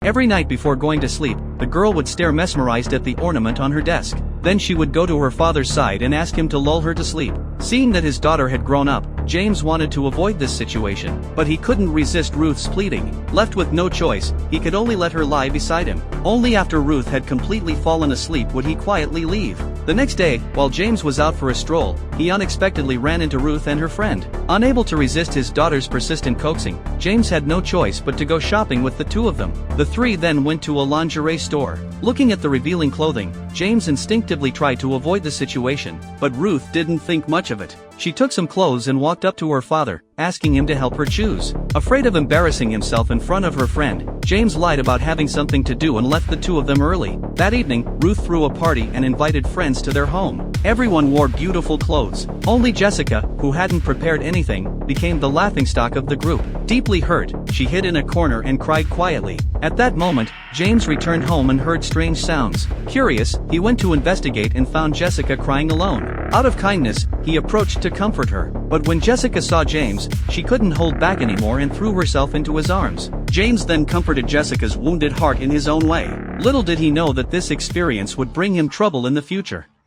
Every night before going to sleep, the girl would stare mesmerized at the ornament on her desk. Then she would go to her father's side and ask him to lull her to sleep. Seeing that his daughter had grown up, James wanted to avoid this situation, but he couldn't resist Ruth's pleading. Left with no choice, he could only let her lie beside him. Only after Ruth had completely fallen asleep would he quietly leave. The next day, while James was out for a stroll, he unexpectedly ran into Ruth and her friend. Unable to resist his daughter's persistent coaxing, James had no choice but to go shopping with the two of them. The three then went to a lingerie store. Looking at the revealing clothing, James instinctively tried to avoid the situation, but Ruth didn't think much of it. She took some clothes and walked up to her father, asking him to help her choose. Afraid of embarrassing himself in front of her friend, James lied about having something to do and left the two of them early. That evening, Ruth threw a party and invited friends to their home. Everyone wore beautiful clothes. Only Jessica, who hadn't prepared anything, became the laughingstock of the group. Deeply hurt, she hid in a corner and cried quietly. At that moment, James returned home and heard strange sounds. Curious, he went to investigate and found Jessica crying alone. Out of kindness, he approached to comfort her. But when Jessica saw James, she couldn't hold back anymore and threw herself into his arms. James then comforted Jessica's wounded heart in his own way. Little did he know that this experience would bring him trouble in the future.